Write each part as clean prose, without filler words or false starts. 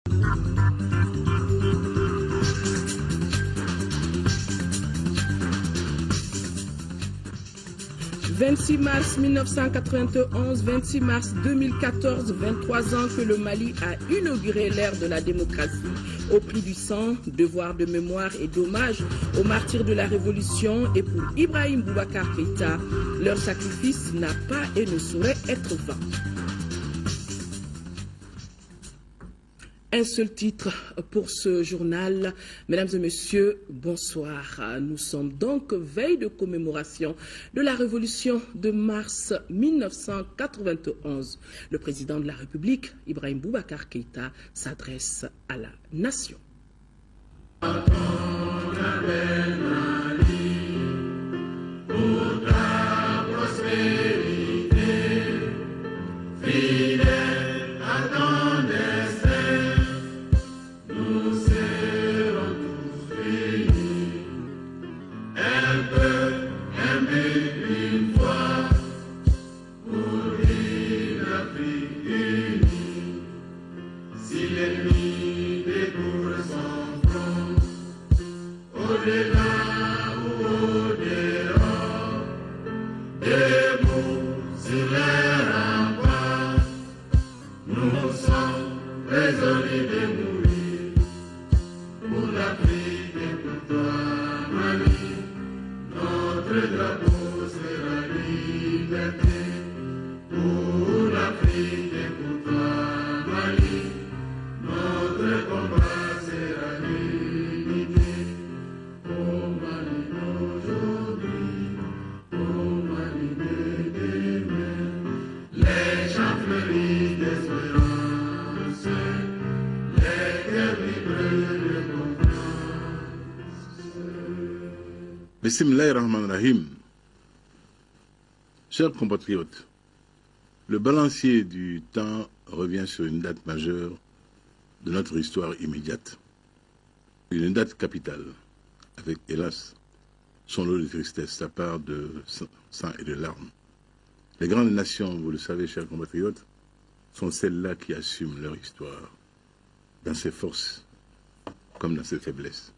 « 26 mars 1991, 26 mars 2014, 23 ans que le Mali a inauguré l'ère de la démocratie au prix du sang, devoir de mémoire et d'hommage aux martyrs de la Révolution et pour Ibrahim Boubacar Keïta, leur sacrifice n'a pas et ne saurait être vain. » Un seul titre pour ce journal. Mesdames et messieurs, bonsoir. Nous sommes donc veille de commémoration de la Révolution de mars 1991. Le président de la République, Ibrahim Boubacar Keïta, s'adresse à la nation. Bismillahirrahmanirrahim. Chers compatriotes, le balancier du temps revient sur une date majeure de notre histoire immédiate. Une date capitale, avec, hélas, son lot de tristesse, sa part de sang et de larmes. Les grandes nations, vous le savez, chers compatriotes, sont celles-là qui assument leur histoire, dans ses forces comme dans ses faiblesses.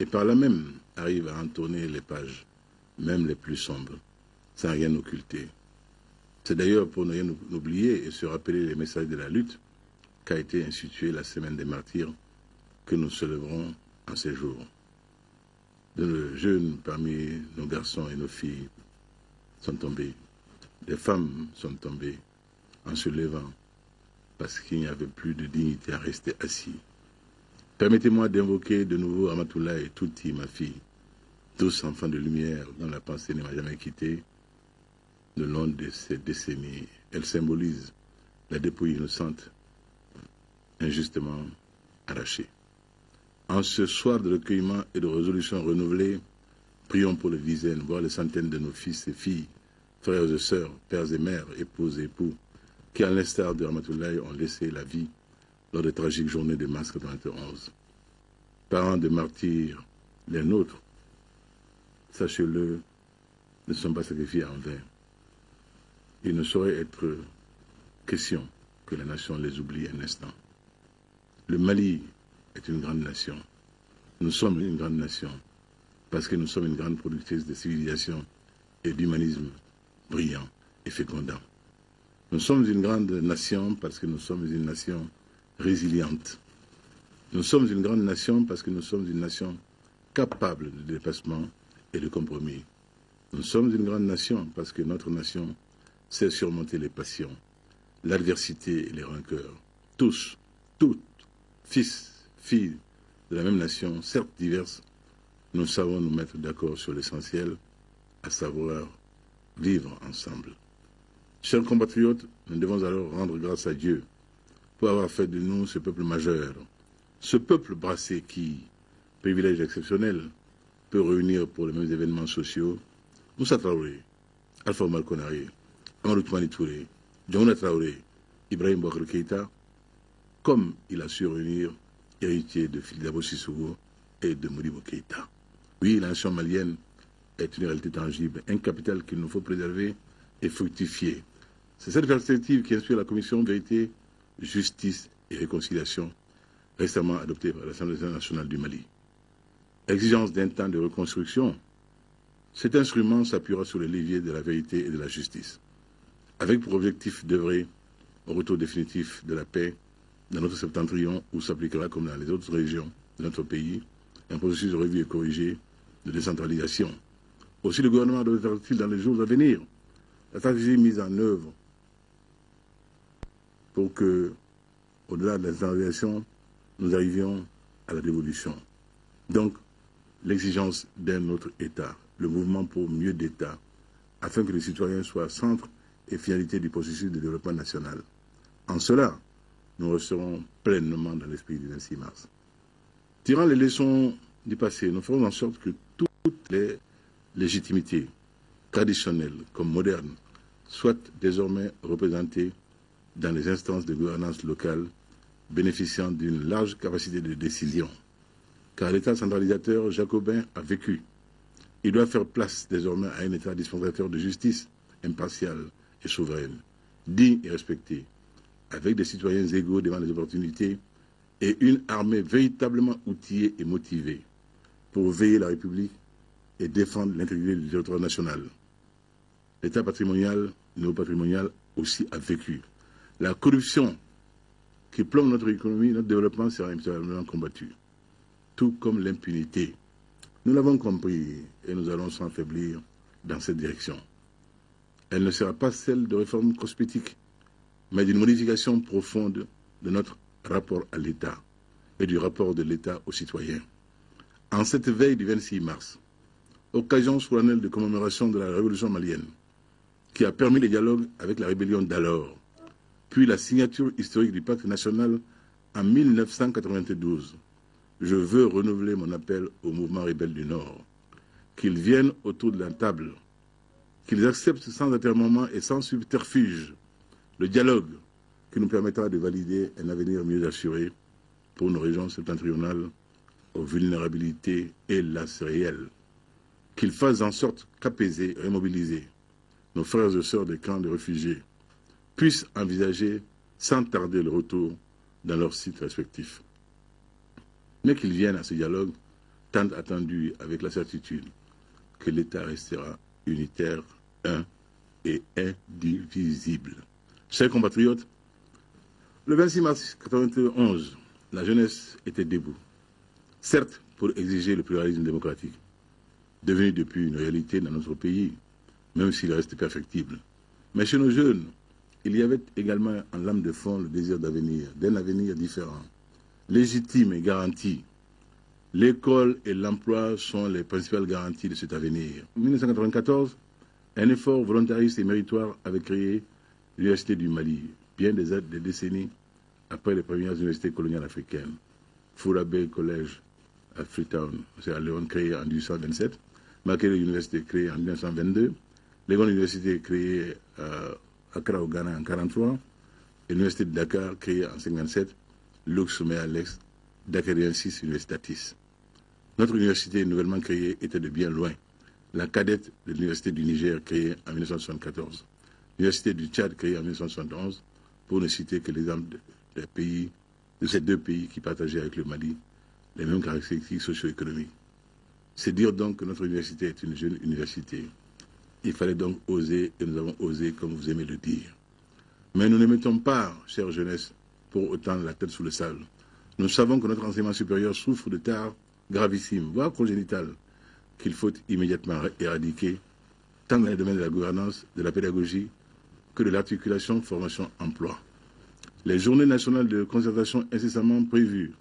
Et par là même arrivent à entonner les pages, même les plus sombres, sans rien occulter. C'est d'ailleurs pour ne rien oublier et se rappeler les messages de la lutte qu'a été instituée la semaine des martyrs que nous célébrons en ces jours. De jeunes parmi nos garçons et nos filles sont tombés. Des femmes sont tombées en se levant parce qu'il n'y avait plus de dignité à rester assis. Permettez-moi d'invoquer de nouveau Amatoula et Touti, ma fille, tous enfants de lumière dont la pensée ne m'a jamais quitté. Le long de ces décennies, elle symbolise la dépouille innocente, injustement arrachée. En ce soir de recueillement et de résolution renouvelée, prions pour les dizaines, voire les centaines de nos fils et filles, frères et sœurs, pères et mères, épouses et époux, qui, à l'instar de Ramatoulaye, ont laissé la vie lors des tragiques journées de mars 1991. Parents de martyrs, les nôtres, sachez-le, ne sont pas sacrifiés en vain. Il ne saurait être question que la nation les oublie un instant. Le Mali est une grande nation. Nous sommes une grande nation parce que nous sommes une grande productrice de civilisation et d'humanisme brillant et fécondant. Nous sommes une grande nation parce que nous sommes une nation résiliente. Nous sommes une grande nation parce que nous sommes une nation capable de dépassement et de compromis. Nous sommes une grande nation parce que notre nation sait surmonter les passions, l'adversité et les rancœurs. Tous, toutes, fils, filles de la même nation, certes diverses, nous savons nous mettre d'accord sur l'essentiel, à savoir vivre ensemble. Chers compatriotes, nous devons alors rendre grâce à Dieu pour avoir fait de nous ce peuple majeur, ce peuple brassé qui, privilège exceptionnel, peut réunir pour les mêmes événements sociaux Moussa Traoré, Alpha Omar Konaré, Amadou Toumani Touré, Djamouna Traoré, Ibrahim Boubacar Keïta, comme il a su réunir héritiers de Dabo Sissoko et de Modibo Keïta. Oui, la nation malienne est une réalité tangible, un capital qu'il nous faut préserver et fructifier. C'est cette perspective qui inspire la commission Vérité, Justice et Réconciliation récemment adopté par l'Assemblée nationale du Mali. Exigence d'un temps de reconstruction, cet instrument s'appuiera sur les leviers de la vérité et de la justice, avec pour objectif d'œuvrer au retour définitif de la paix dans notre septentrion, où s'appliquera, comme dans les autres régions de notre pays, un processus de revue et corrigé de décentralisation. Aussi, le gouvernement doit être dans les jours à venir la stratégie mise en œuvre pour que, au-delà de la décentralisation, nous arrivions à la dévolution. Donc, l'exigence d'un autre État, le mouvement pour mieux d'État, afin que les citoyens soient centre et finalité du processus de développement national. En cela, nous resterons pleinement dans l'esprit du 26 mars. Tirant les leçons du passé, nous ferons en sorte que toutes les légitimités, traditionnelles comme modernes, soient désormais représentées dans les instances de gouvernance locale bénéficiant d'une large capacité de décision. Car l'État centralisateur jacobin a vécu. Il doit faire place désormais à un État dispensateur de justice, impartial et souveraine, digne et respecté, avec des citoyens égaux devant les opportunités et une armée véritablement outillée et motivée pour veiller la République et défendre l'intégrité du territoire national. L'État patrimonial, néo-patrimonial aussi a vécu. La corruption qui plombe notre économie, notre développement sera immédiatement combattu, tout comme l'impunité. Nous l'avons compris et nous allons s'en affaiblir dans cette direction. Elle ne sera pas celle de réformes cosmétiques, mais d'une modification profonde de notre rapport à l'État et du rapport de l'État aux citoyens. En cette veille du 26 mars, occasion solennelle de commémoration de la révolution malienne, qui a permis les dialogues avec la rébellion d'alors, puis la signature historique du pacte national en 1992, je veux renouveler mon appel au mouvement rebelle du Nord, qu'ils viennent autour de la table, qu'ils acceptent sans atermoiement et sans subterfuge le dialogue qui nous permettra de valider un avenir mieux assuré pour nos régions septentrionales aux vulnérabilités hélas réelles, qu'ils fassent en sorte qu'apaisés et mobilisés, nos frères et sœurs des camps de réfugiés puissent envisager sans tarder le retour dans leurs sites respectifs. Mais qu'ils viennent à ce dialogue tant attendu avec la certitude que l'État restera unitaire, un et indivisible. Chers compatriotes, le 26 mars 1991, la jeunesse était debout, certes pour exiger le pluralisme démocratique, devenu depuis une réalité dans notre pays, même s'il reste perfectible. Mais chez nos jeunes, il y avait également en lame de fond le désir d'avenir, d'un avenir différent, légitime et garanti. L'école et l'emploi sont les principales garanties de cet avenir. En 1994, un effort volontariste et méritoire avait créé l'Université du Mali, bien des décennies après les premières universités coloniales africaines. Fourabé Collège à Freetown, c'est à Léon, créé en 1827, Makerere Université créée en 1922, Legon Université créée à Accra au Ghana en 1943, l'Université de Dakar créée en 1957, Lux Sommet Alex, Dakariensis Universitatis. Notre université nouvellement créée était de bien loin la cadette de l'Université du Niger créée en 1974, l'Université du Tchad créée en 1971, pour ne citer que l'exemple de ces deux pays qui partageaient avec le Mali les mêmes caractéristiques socio-économiques. C'est dire donc que notre université est une jeune université. Il fallait donc oser, et nous avons osé, comme vous aimez le dire. Mais nous ne mettons pas, chère jeunesse, pour autant la tête sous le sable. Nous savons que notre enseignement supérieur souffre de tares gravissimes, voire congénitales, qu'il faut immédiatement éradiquer, tant dans les domaines de la gouvernance, de la pédagogie, que de l'articulation formation-emploi. Les journées nationales de concertation incessamment prévues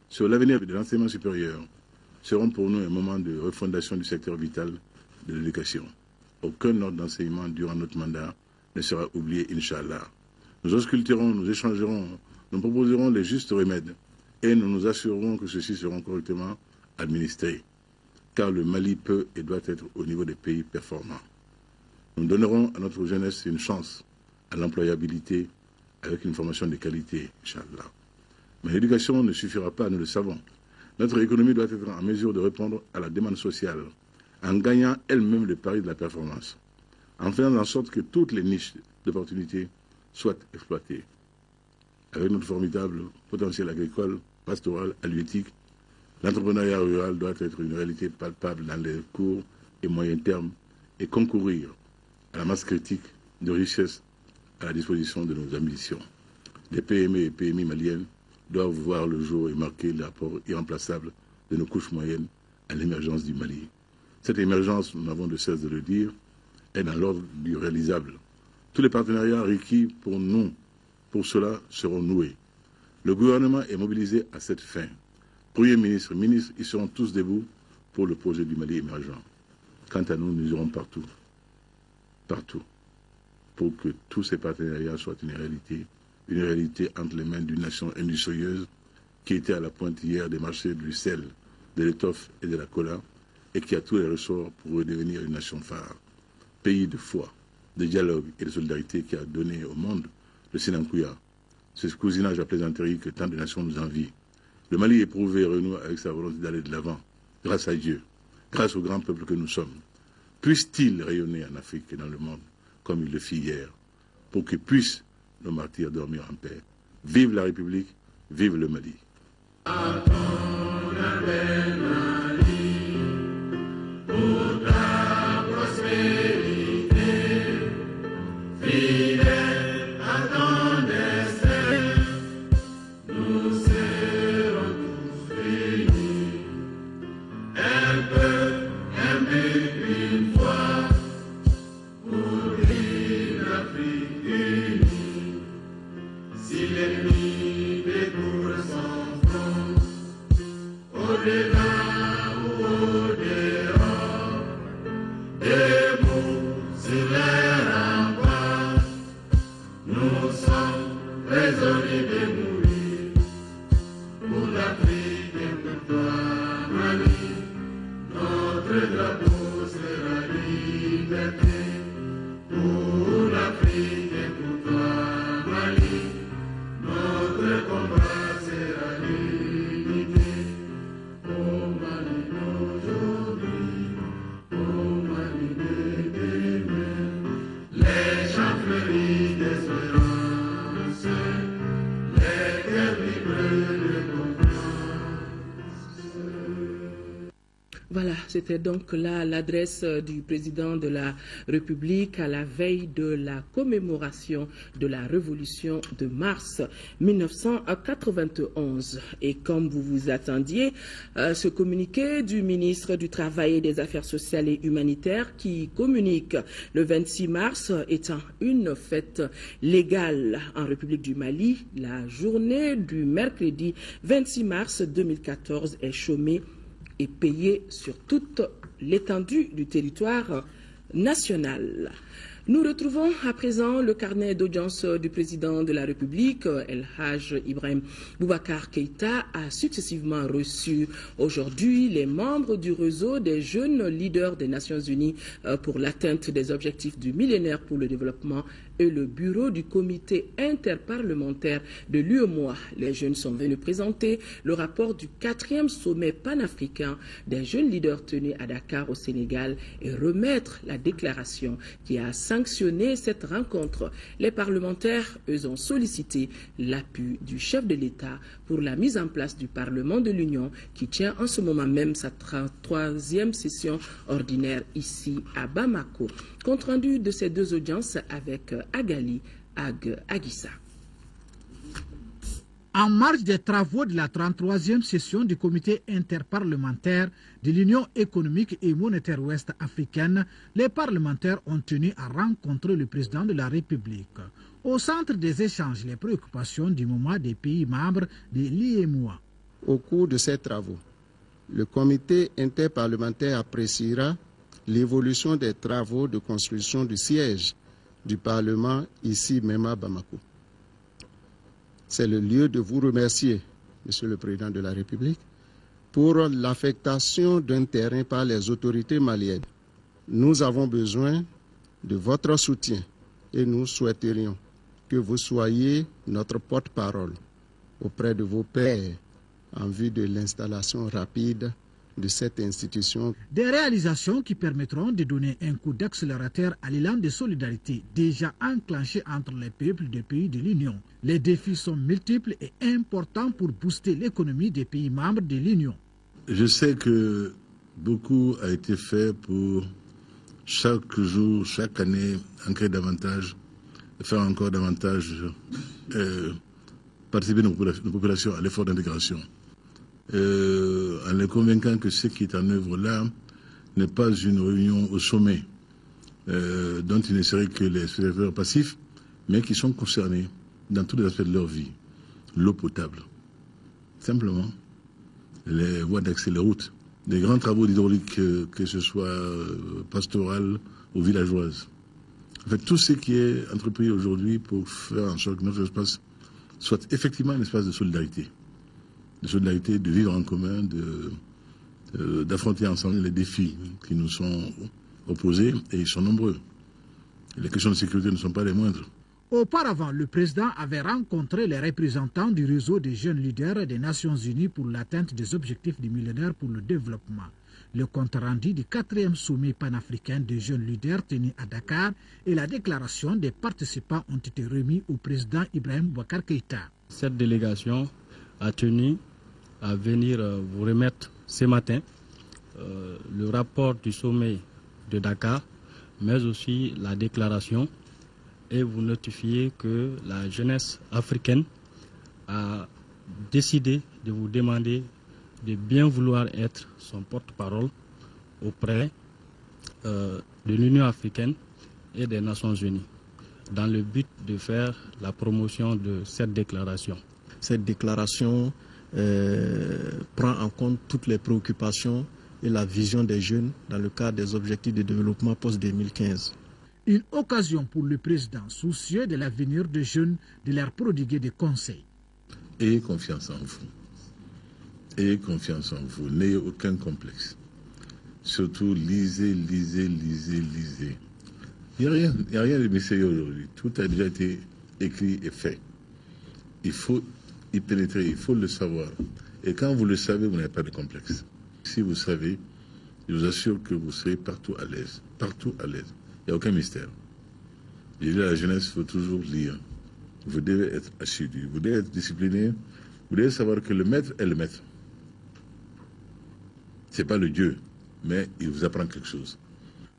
sur l'avenir de l'enseignement supérieur seront pour nous un moment de refondation du secteur vital de l'éducation. Aucun ordre d'enseignement durant notre mandat ne sera oublié, Inch'Allah. Nous ausculterons, nous échangerons, nous proposerons les justes remèdes et nous nous assurerons que ceux-ci seront correctement administrés, car le Mali peut et doit être au niveau des pays performants. Nous donnerons à notre jeunesse une chance à l'employabilité avec une formation de qualité, Inch'Allah. Mais l'éducation ne suffira pas, nous le savons. Notre économie doit être en mesure de répondre à la demande sociale en gagnant elle-même le pari de la performance, en faisant en sorte que toutes les niches d'opportunités soient exploitées. Avec notre formidable potentiel agricole, pastorale, halieutique, l'entrepreneuriat rural doit être une réalité palpable dans les courts et moyens termes et concourir à la masse critique de richesse à la disposition de nos ambitions. Les PME et PMI maliennes doivent voir le jour et marquer l'apport irremplaçable de nos couches moyennes à l'émergence du Mali. Cette émergence, nous n'avons de cesse de le dire, est dans l'ordre du réalisable. Tous les partenariats requis pour nous, pour cela, seront noués. Le gouvernement est mobilisé à cette fin. Premier ministre, ministres, ils seront tous debout pour le projet du Mali émergent. Quant à nous, nous irons partout, pour que tous ces partenariats soient une réalité entre les mains d'une nation industrieuse qui était à la pointe hier des marchés du sel, de l'étoffe et de la cola, et qui a tous les ressorts pour redevenir une nation phare. Pays de foi, de dialogue et de solidarité qui a donné au monde le Sénankuya, ce cousinage à plaisanterie que tant de nations nous envient. Le Mali éprouvé et renoue avec sa volonté d'aller de l'avant, grâce à Dieu, grâce au grand peuple que nous sommes. Puisse-t-il rayonner en Afrique et dans le monde, comme il le fit hier, pour que puissent nos martyrs dormir en paix. Vive la République, vive le Mali. Voilà, c'était donc là l'adresse du président de la République à la veille de la commémoration de la Révolution de mars 1991. Et comme vous vous attendiez, ce communiqué du ministre du Travail et des Affaires sociales et humanitaires qui communique le 26 mars étant une fête légale en République du Mali, la journée du mercredi 26 mars 2014 est chômée et payé sur toute l'étendue du territoire national. Nous retrouvons à présent le carnet d'audience du président de la République. El Hadj Ibrahim Boubacar Keïta a successivement reçu aujourd'hui les membres du réseau des jeunes leaders des Nations Unies pour l'atteinte des objectifs du millénaire pour le développement et le bureau du comité interparlementaire de l'UEMOA. Les jeunes sont venus présenter le rapport du 4e sommet panafricain des jeunes leaders tenu à Dakar au Sénégal et remettre la déclaration qui a sanctionné cette rencontre. Les parlementaires, eux, ont sollicité l'appui du chef de l'État pour la mise en place du Parlement de l'Union qui tient en ce moment même sa 33e session ordinaire ici à Bamako. Compte rendu de ces deux audiences avec Agali Agissa. En marge des travaux de la 33e session du comité interparlementaire de l'Union économique et monétaire ouest africaine, les parlementaires ont tenu à rencontrer le président de la République. Au centre des échanges, les préoccupations du moment des pays membres de l'UEMOA. Au cours de ces travaux, le comité interparlementaire appréciera l'évolution des travaux de construction du siège du Parlement ici même à Bamako. C'est le lieu de vous remercier, Monsieur le Président de la République, pour l'affectation d'un terrain par les autorités maliennes. Nous avons besoin de votre soutien et nous souhaiterions que vous soyez notre porte-parole auprès de vos pairs en vue de l'installation rapide de cette institution. Des réalisations qui permettront de donner un coup d'accélérateur à l'élan de solidarité déjà enclenché entre les peuples des pays de l'Union. Les défis sont multiples et importants pour booster l'économie des pays membres de l'Union. Je sais que beaucoup a été fait pour chaque jour, chaque année, ancrer davantage, faire encore davantage participer nos populations à l'effort d'intégration. En les convainquant que ce qui est en œuvre là n'est pas une réunion au sommet dont il ne serait que les spectateurs passifs, mais qui sont concernés dans tous les aspects de leur vie. L'eau potable, simplement, les voies d'accès, les routes, des grands travaux hydrauliques, que ce soit pastoral ou villageoise. En fait, tout ce qui est entrepris aujourd'hui pour faire en sorte que notre espace soit effectivement un espace de solidarité, de vivre en commun, d'affronter ensemble les défis qui nous sont opposés, et ils sont nombreux. Les questions de sécurité ne sont pas les moindres. Auparavant, le président avait rencontré les représentants du réseau des jeunes leaders des Nations Unies pour l'atteinte des objectifs du millénaire pour le développement. Le compte rendu du 4e sommet panafricain des jeunes leaders tenu à Dakar et la déclaration des participants ont été remis au président Ibrahim Boubacar Keïta. Cette délégation a tenu à venir vous remettre ce matin le rapport du sommet de Dakar, mais aussi la déclaration, et vous notifier que la jeunesse africaine a décidé de vous demander de bien vouloir être son porte-parole auprès de l'Union africaine et des Nations Unies, dans le but de faire la promotion de cette déclaration. Cette déclaration prend en compte toutes les préoccupations et la vision des jeunes dans le cadre des objectifs de développement post-2015. Une occasion pour le président, soucieux de l'avenir des jeunes, de leur prodiguer des conseils. Ayez confiance en vous. Ayez confiance en vous. N'ayez aucun complexe. Surtout, lisez. Il n'y a rien de mystérieux aujourd'hui. Tout a déjà été écrit et fait. Il faut y pénétrer, il faut le savoir. Et quand vous le savez, vous n'avez pas de complexe. Si vous savez, je vous assure que vous serez partout à l'aise. Partout à l'aise. Il n'y a aucun mystère. Je dis à la jeunesse, il faut toujours lire. Vous devez être assidu, vous devez être discipliné, vous devez savoir que le maître est le maître. Ce n'est pas le Dieu, mais il vous apprend quelque chose.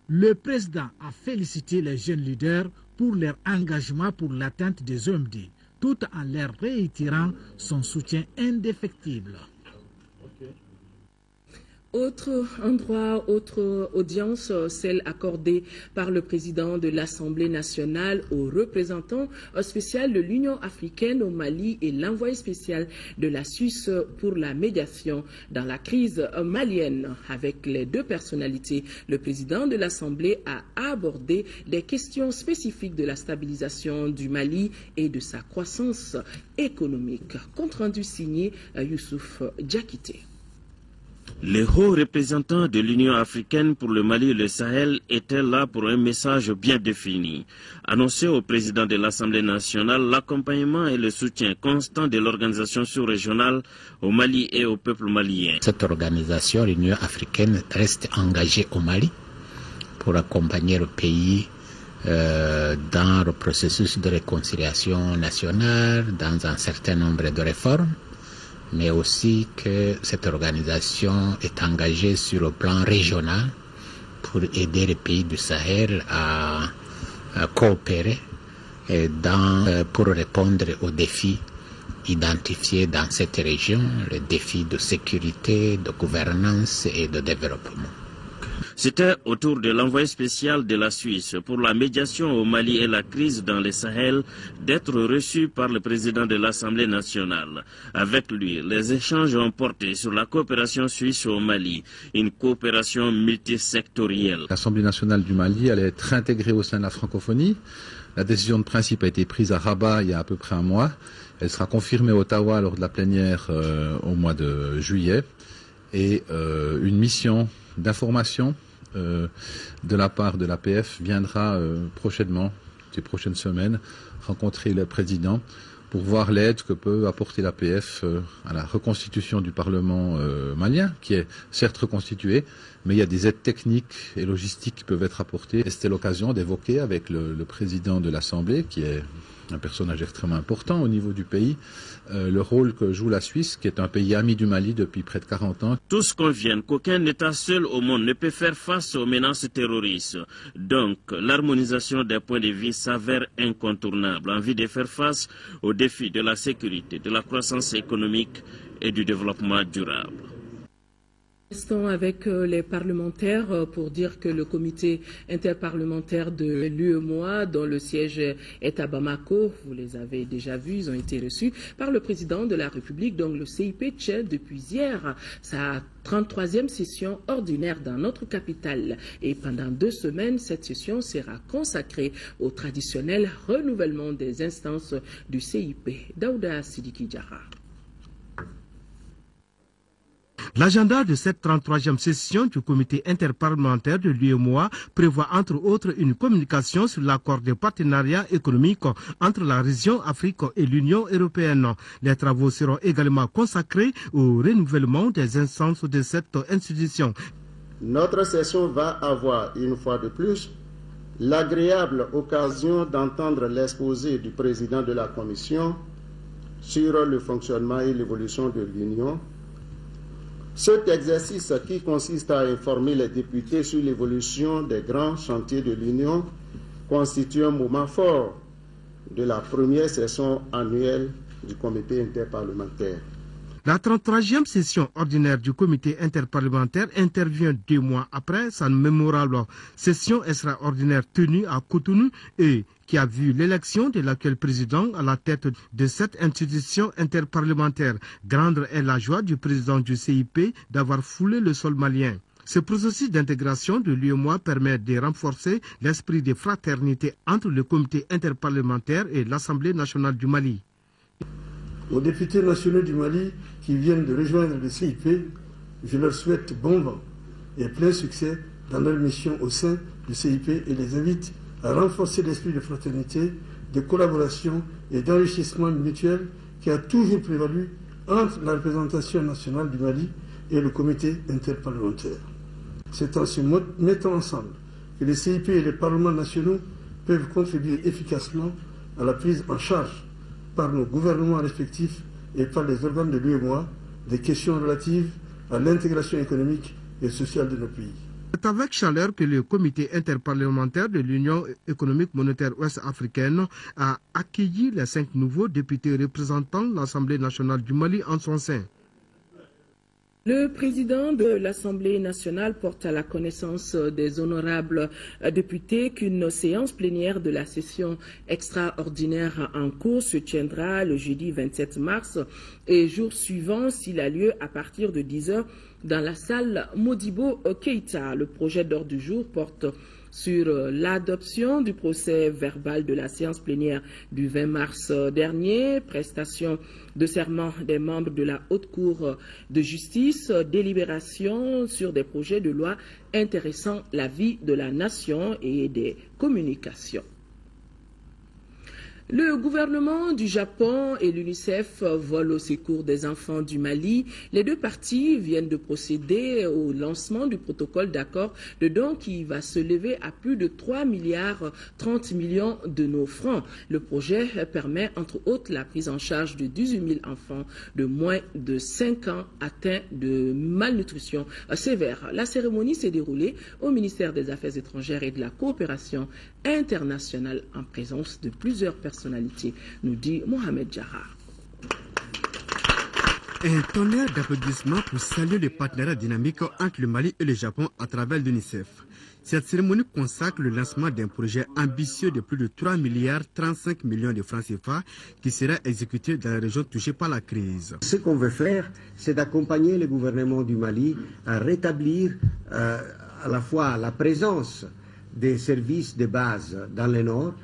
Le président a félicité les jeunes leaders pour leur engagement pour l'atteinte des OMD, tout en leur réitérant son soutien indéfectible. Autre endroit, autre audience, celle accordée par le président de l'Assemblée nationale au représentant spécial de l'Union africaine au Mali et l'envoyé spécial de la Suisse pour la médiation dans la crise malienne. Avec les deux personnalités, le président de l'Assemblée a abordé des questions spécifiques de la stabilisation du Mali et de sa croissance économique. Compte rendu signé Youssouf Diakité. Les hauts représentants de l'Union africaine pour le Mali et le Sahel étaient là pour un message bien défini. Annoncer au président de l'Assemblée nationale l'accompagnement et le soutien constant de l'organisation sous-régionale au Mali et au peuple malien. Cette organisation, l'Union africaine, reste engagée au Mali pour accompagner le pays dans le processus de réconciliation nationale, dans un certain nombre de réformes, mais aussi que cette organisation est engagée sur le plan régional pour aider les pays du Sahel à coopérer pour répondre aux défis identifiés dans cette région, les défis de sécurité, de gouvernance et de développement. C'était au tour de l'envoyé spécial de la Suisse pour la médiation au Mali et la crise dans le Sahel d'être reçu par le président de l'Assemblée nationale. Avec lui, les échanges ont porté sur la coopération suisse au Mali, une coopération multisectorielle. L'Assemblée nationale du Mali allait être intégrée au sein de la francophonie. La décision de principe a été prise à Rabat il y a à peu près un mois. Elle sera confirmée à Ottawa lors de la plénière au mois de juillet. Et une mission d'information de la part de l'APF viendra prochainement, ces prochaines semaines, rencontrer le président pour voir l'aide que peut apporter l'APF à la reconstitution du Parlement malien, qui est certes reconstitué, mais il y a des aides techniques et logistiques qui peuvent être apportées. Et c'était l'occasion d'évoquer avec le président de l'Assemblée, qui est un personnage extrêmement important au niveau du pays, le rôle que joue la Suisse, qui est un pays ami du Mali depuis près de 40 ans. Tous conviennent qu'aucun État seul au monde ne peut faire face aux menaces terroristes. Donc, l'harmonisation des points de vue s'avère incontournable en vue de faire face aux défis de la sécurité, de la croissance économique et du développement durable. Restons avec les parlementaires pour dire que le comité interparlementaire de l'UEMOA, dont le siège est à Bamako, vous les avez déjà vus, ils ont été reçus par le président de la République, donc le CIP tient depuis hier sa 33e session ordinaire dans notre capitale. Et pendant 2 semaines, cette session sera consacrée au traditionnel renouvellement des instances du CIP. Daouda Sidiki Diarra. L'agenda de cette 33e session du comité interparlementaire de l'UEMOA prévoit entre autres une communication sur l'accord de partenariat économique entre la région Afrique et l'Union européenne. Les travaux seront également consacrés au renouvellement des instances de cette institution. Notre session va avoir, une fois de plus, l'agréable occasion d'entendre l'exposé du président de la Commission sur le fonctionnement et l'évolution de l'Union. Cet exercice qui consiste à informer les députés sur l'évolution des grands chantiers de l'Union constitue un moment fort de la première session annuelle du comité interparlementaire. La 33e session ordinaire du comité interparlementaire intervient 2 mois après sa mémorable session extraordinaire tenue à Cotonou et qui a vu l'élection de l'actuel président à la tête de cette institution interparlementaire. Grande est la joie du président du CIP d'avoir foulé le sol malien. Ce processus d'intégration de l'UEMOA permet de renforcer l'esprit de fraternité entre le comité interparlementaire et l'Assemblée nationale du Mali. Aux députés nationaux du Mali qui viennent de rejoindre le CIP, je leur souhaite bon vent et plein succès dans leur mission au sein du CIP et les invite à renforcer l'esprit de fraternité, de collaboration et d'enrichissement mutuel qui a toujours prévalu entre la représentation nationale du Mali et le comité interparlementaire. C'est en se mettant ensemble que les CIP et les parlements nationaux peuvent contribuer efficacement à la prise en charge par nos gouvernements respectifs et par les organes de l'UEMOA des questions relatives à l'intégration économique et sociale de nos pays. C'est avec chaleur que le comité interparlementaire de l'Union économique monétaire ouest-africaine a accueilli les 5 nouveaux députés représentant l'Assemblée nationale du Mali en son sein. Le président de l'Assemblée nationale porte à la connaissance des honorables députés qu'une séance plénière de la session extraordinaire en cours se tiendra le jeudi 27 mars et jour suivant s'il a lieu à partir de 10 h dans la salle Modibo Keïta. Le projet d'ordre du jour porte sur l'adoption du procès verbal de la séance plénière du 20 mars dernier, prestation de serment des membres de la Haute Cour de justice, délibération sur des projets de loi intéressant la vie de la nation et des communications. Le gouvernement du Japon et l'UNICEF volent au secours des enfants du Mali. Les 2 parties viennent de procéder au lancement du protocole d'accord de don qui va se lever à plus de 3,30 milliards de nos francs. Le projet permet entre autres la prise en charge de 18 000 enfants de moins de 5 ans atteints de malnutrition sévère. La cérémonie s'est déroulée au ministère des Affaires étrangères et de la coopération internationale en présence de plusieurs personnalités, nous dit Mohamed Jarrah. Un tonnerre d'applaudissements pour saluer le partenariat dynamique entre le Mali et le Japon à travers l'UNICEF. Cette cérémonie consacre le lancement d'un projet ambitieux de plus de 3,35 milliards de francs CFA qui sera exécuté dans la région touchée par la crise. Ce qu'on veut faire, c'est d'accompagner le gouvernement du Mali à rétablir à la fois la présence des services de base dans le nord.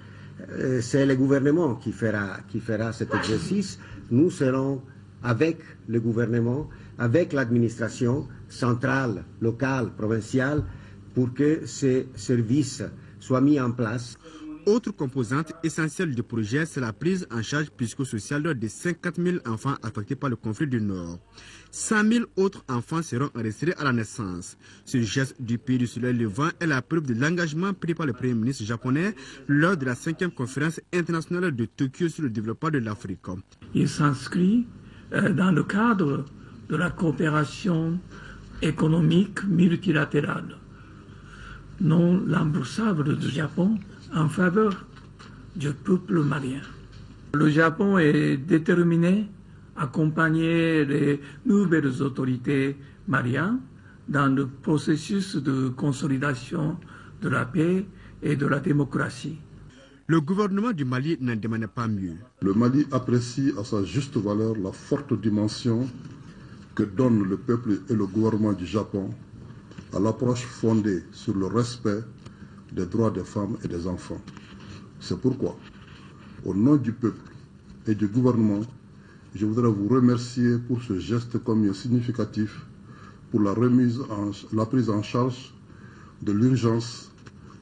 C'est le gouvernement qui fera cet exercice. Nous serons avec le gouvernement, avec l'administration centrale, locale, provinciale, pour que ces services soient mis en place. Autre composante essentielle du projet, c'est la prise en charge psychosociale des 50 000 enfants affectés par le conflit du Nord. 100 000 autres enfants seront enregistrés à la naissance. Ce geste du pays du soleil levant est la preuve de l'engagement pris par le Premier ministre japonais lors de la 5e conférence internationale de Tokyo sur le développement de l'Afrique. Il s'inscrit dans le cadre de la coopération économique multilatérale non remboursable du Japon en faveur du peuple malien. Le Japon est déterminé à accompagner les nouvelles autorités maliennes dans le processus de consolidation de la paix et de la démocratie. Le gouvernement du Mali n'en demandait pas mieux. Le Mali apprécie à sa juste valeur la forte dimension que donne le peuple et le gouvernement du Japon à l'approche fondée sur le respect des droits des femmes et des enfants. C'est pourquoi, au nom du peuple et du gouvernement, je voudrais vous remercier pour ce geste combien significatif pour la prise en charge de l'urgence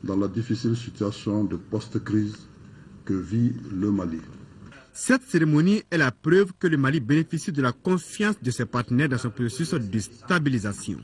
dans la difficile situation de post-crise que vit le Mali. Cette cérémonie est la preuve que le Mali bénéficie de la confiance de ses partenaires dans son processus de stabilisation.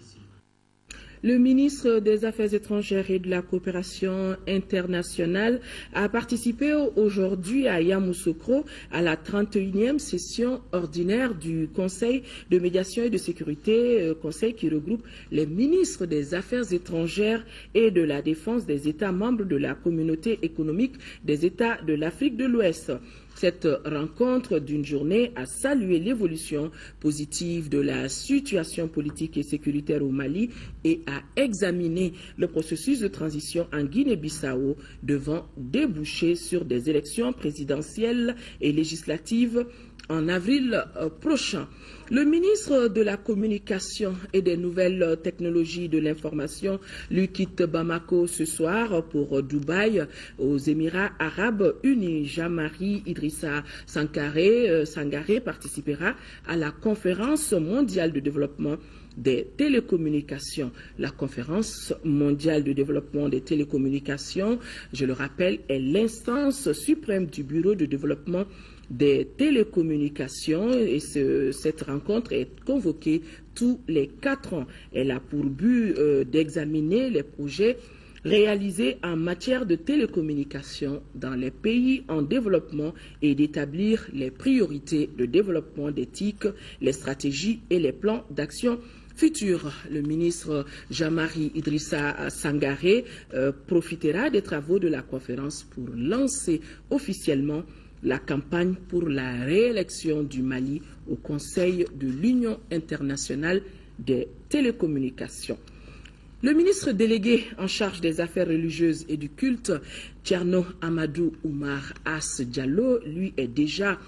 Le ministre des Affaires étrangères et de la coopération internationale a participé aujourd'hui à Yamoussoukro à la 31e session ordinaire du Conseil de médiation et de sécurité, conseil qui regroupe les ministres des Affaires étrangères et de la défense des États membres de la communauté économique des États de l'Afrique de l'Ouest. Cette rencontre d'une journée a salué l'évolution positive de la situation politique et sécuritaire au Mali et a examiné le processus de transition en Guinée-Bissau devant déboucher sur des élections présidentielles et législatives en avril prochain. Le ministre de la Communication et des Nouvelles Technologies de l'Information lui quitte Bamako ce soir pour Dubaï, aux Émirats Arabes Unis. Jean-Marie Idrissa Sangaré participera à la conférence mondiale de développement des télécommunications. La conférence mondiale de développement des télécommunications, je le rappelle, est l'instance suprême du Bureau de développement des télécommunications et cette rencontre est convoquée tous les 4 ans. Elle a pour but d'examiner les projets réalisés en matière de télécommunications dans les pays en développement et d'établir les priorités de développement d'éthique, les stratégies et les plans d'action futurs. Le ministre Jean-Marie Idrissa Sangaré profitera des travaux de la conférence pour lancer officiellement la campagne pour la réélection du Mali au Conseil de l'Union internationale des télécommunications. Le ministre délégué en charge des affaires religieuses et du culte, Thierno Amadou Oumar As Diallo, lui est déjà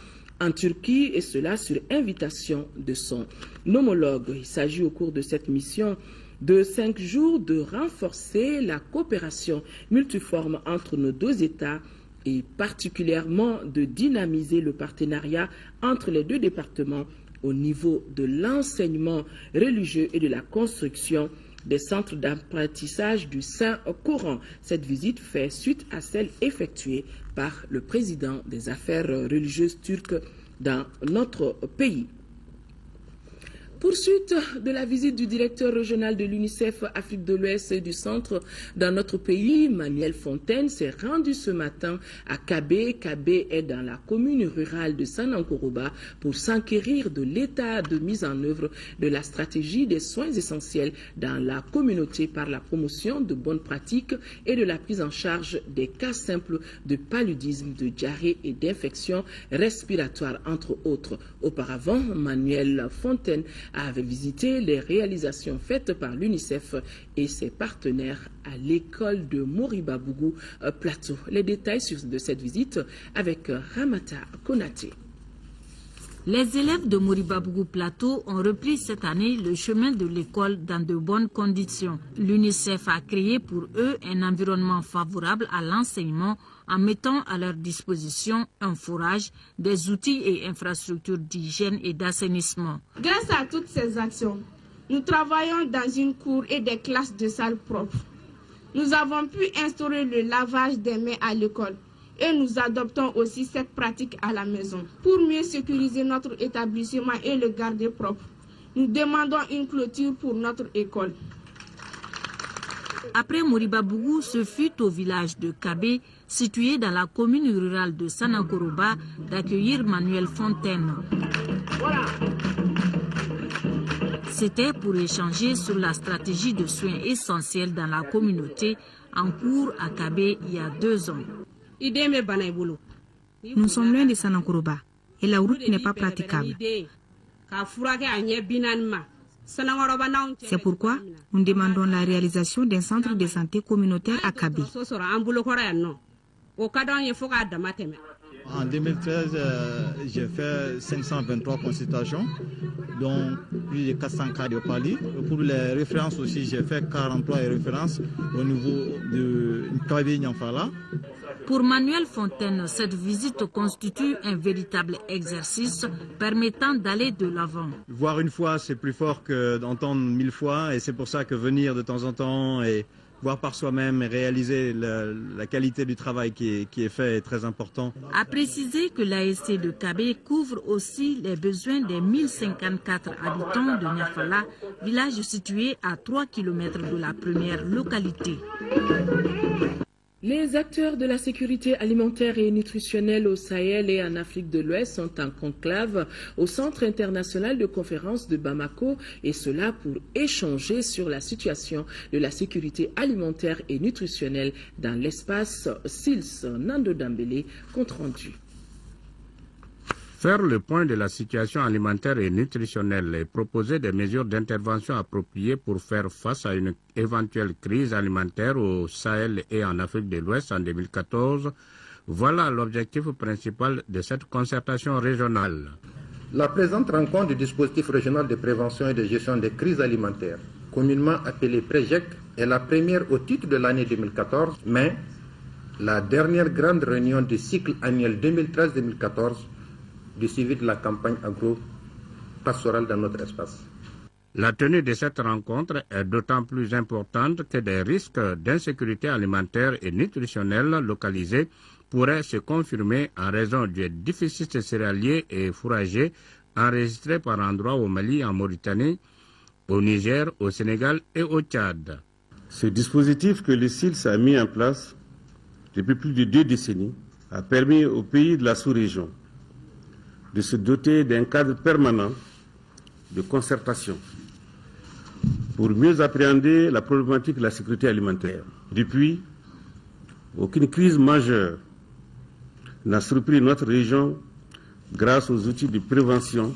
en Turquie et cela sur invitation de son homologue. Il s'agit au cours de cette mission de 5 jours de renforcer la coopération multiforme entre nos deux États et particulièrement de dynamiser le partenariat entre les deux départements au niveau de l'enseignement religieux et de la construction des centres d'apprentissage du Saint-Coran. Cette visite fait suite à celle effectuée par le président des affaires religieuses turques dans notre pays. Poursuite de la visite du directeur régional de l'UNICEF Afrique de l'Ouest et du Centre dans notre pays, Manuel Fontaine, s'est rendu ce matin à Kabé. Kabé est dans la commune rurale de Sanankoroba pour s'enquérir de l'état de mise en œuvre de la stratégie des soins essentiels dans la communauté par la promotion de bonnes pratiques et de la prise en charge des cas simples de paludisme, de diarrhée et d'infections respiratoires, entre autres. Auparavant, Manuel Fontaine avait visité les réalisations faites par l'UNICEF et ses partenaires à l'école de Moribabougou Plateau. Les détails de cette visite avec Ramata Konaté. Les élèves de Moribabougou Plateau ont repris cette année le chemin de l'école dans de bonnes conditions. L'UNICEF a créé pour eux un environnement favorable à l'enseignement en mettant à leur disposition un forage, des outils et infrastructures d'hygiène et d'assainissement. Grâce à toutes ces actions, nous travaillons dans une cour et des classes de salles propres. Nous avons pu instaurer le lavage des mains à l'école et nous adoptons aussi cette pratique à la maison. Pour mieux sécuriser notre établissement et le garder propre, nous demandons une clôture pour notre école. Après Moribabougou, ce fut au village de Kabé, situé dans la commune rurale de Sanakoroba, d'accueillir Manuel Fontaine. C'était pour échanger sur la stratégie de soins essentiels dans la communauté en cours à Kabé il y a 2 ans. Nous sommes loin de Sanakoroba et la route n'est pas praticable. C'est pourquoi nous demandons la réalisation d'un centre de santé communautaire à Kabé. En 2013, j'ai fait 523 consultations, dont plus de 400 cas de palie. Pour les références aussi, j'ai fait 43 références au niveau de Kabé-Nyamfala. Pour Manuel Fontaine, cette visite constitue un véritable exercice permettant d'aller de l'avant. Voir une fois, c'est plus fort que d'entendre 1000 fois, et c'est pour ça que venir de temps en temps et voir par soi-même et réaliser la qualité du travail qui est fait est très important. A préciser que l'ASC de Kabé couvre aussi les besoins des 1054 habitants de Nyafala, village situé à 3 km de la première localité. Les acteurs de la sécurité alimentaire et nutritionnelle au Sahel et en Afrique de l'Ouest sont en conclave au Centre international de conférence de Bamako, et cela pour échanger sur la situation de la sécurité alimentaire et nutritionnelle dans l'espace SILS. Nando Dambélé, compte rendu. Faire le point de la situation alimentaire et nutritionnelle et proposer des mesures d'intervention appropriées pour faire face à une éventuelle crise alimentaire au Sahel et en Afrique de l'Ouest en 2014, voilà l'objectif principal de cette concertation régionale. La présente rencontre du dispositif régional de prévention et de gestion des crises alimentaires, communément appelée PREGEC, est la première au titre de l'année 2014, mais la dernière grande réunion du cycle annuel 2013-2014 du suivi de la campagne agro-pastorale dans notre espace. La tenue de cette rencontre est d'autant plus importante que des risques d'insécurité alimentaire et nutritionnelle localisés pourraient se confirmer en raison du déficit céréalier et fourrager enregistré par endroits au Mali, en Mauritanie, au Niger, au Sénégal et au Tchad. Ce dispositif que le SILS a mis en place depuis plus de 2 décennies a permis aux pays de la sous-région de se doter d'un cadre permanent de concertation pour mieux appréhender la problématique de la sécurité alimentaire. Depuis, aucune crise majeure n'a surpris notre région grâce aux outils de prévention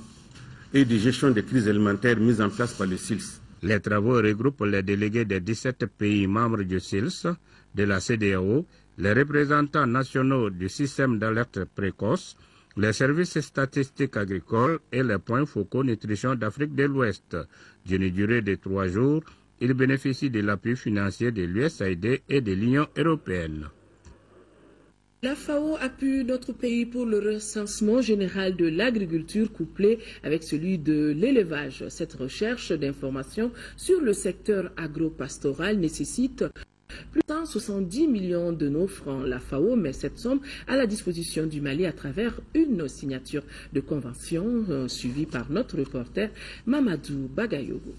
et de gestion des crises alimentaires mis en place par le SILS. Les travaux regroupent les délégués des 17 pays membres du SILS, de la CEDEAO, les représentants nationaux du système d'alerte précoce, les services statistiques agricoles et les points focaux nutrition d'Afrique de l'Ouest. D'une durée de 3 jours, ils bénéficient de l'appui financier de l'USAID et de l'Union européenne. La FAO appuie notre pays pour le recensement général de l'agriculture couplé avec celui de l'élevage. Cette recherche d'informations sur le secteur agro-pastoral nécessite plus de 170 millions de nos francs. La FAO met cette somme à la disposition du Mali à travers une signature de convention suivie par notre reporter Mamadou Bagayogo.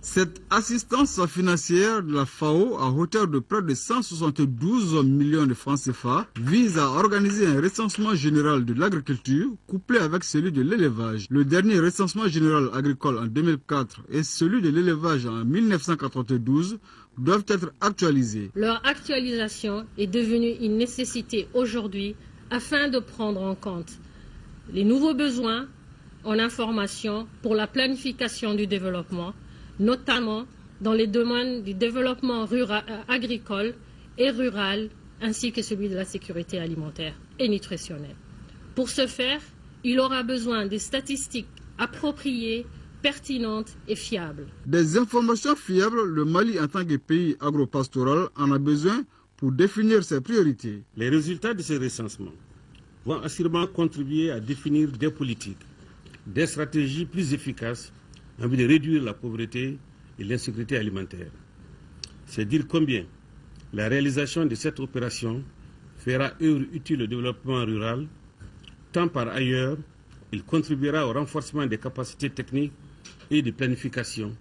Cette assistance financière de la FAO à hauteur de près de 172 millions de francs CFA vise à organiser un recensement général de l'agriculture couplé avec celui de l'élevage. Le dernier recensement général agricole en 2004 et celui de l'élevage en 1992 doivent être actualisés. Leur actualisation est devenue une nécessité aujourd'hui afin de prendre en compte les nouveaux besoins en information pour la planification du développement, notamment dans les domaines du développement agricole et rural, ainsi que celui de la sécurité alimentaire et nutritionnelle. Pour ce faire, il aura besoin de statistiques appropriées, pertinentes et fiables. Des informations fiables, le Mali en tant que pays agropastoral en a besoin pour définir ses priorités. Les résultats de ce recensement vont assurément contribuer à définir des politiques, des stratégies plus efficaces en vue de réduire la pauvreté et l'insécurité alimentaire. C'est dire combien La réalisation de cette opération fera œuvre utile au développement rural, tant par ailleurs, il contribuera au renforcement des capacités techniques et de planification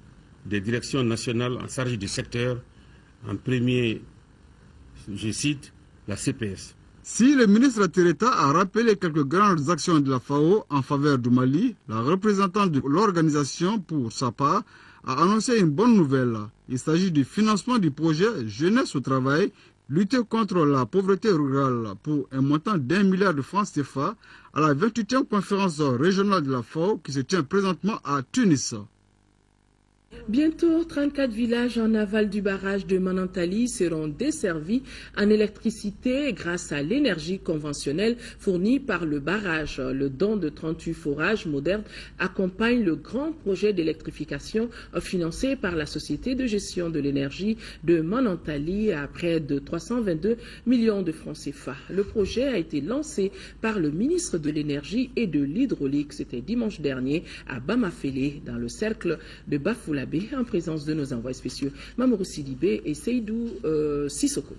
des directions nationales en charge du secteur, en premier, je cite, la CPS. Si le ministre Tereta a rappelé quelques grandes actions de la FAO en faveur du Mali, la représentante de l'organisation, pour sa part, a annoncé une bonne nouvelle. Il s'agit du financement du projet Jeunesse au travail, lutter contre la pauvreté rurale pour un montant d'1 milliard de francs CFA à la 28e conférence régionale de la FAO qui se tient présentement à Tunis. Bientôt, 34 villages en aval du barrage de Manantali seront desservis en électricité grâce à l'énergie conventionnelle fournie par le barrage. Le don de 38 forages modernes accompagne le grand projet d'électrification financé par la Société de gestion de l'énergie de Manantali à près de 322 millions de francs CFA. Le projet a été lancé par le ministre de l'énergie et de l'hydraulique. C'était dimanche dernier à Bamafélé, dans le cercle de Bafoula, en présence de nos envoyés spéciaux Mamoru Sidibé et Seydou Sissoko.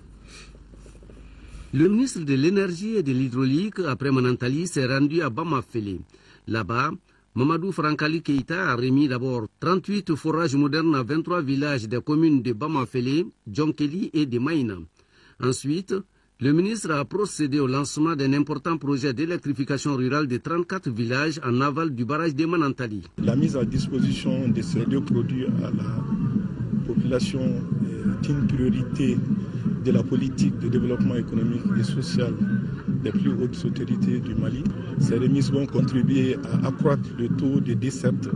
Le ministre de l'énergie et de l'hydraulique, après Manantali, s'est rendu à Bamafélé. Là-bas, Mamadou Frankali Keïta a remis d'abord 38 forages modernes à 23 villages des communes de Bamafélé, Djonkeli et de Maïna. Ensuite, le ministre a procédé au lancement d'un important projet d'électrification rurale de 34 villages en aval du barrage de Manantali. La mise à disposition de ces deux produits à la population est une priorité de la politique de développement économique et social des plus hautes autorités du Mali. Ces remises vont contribuer à accroître le taux de desserte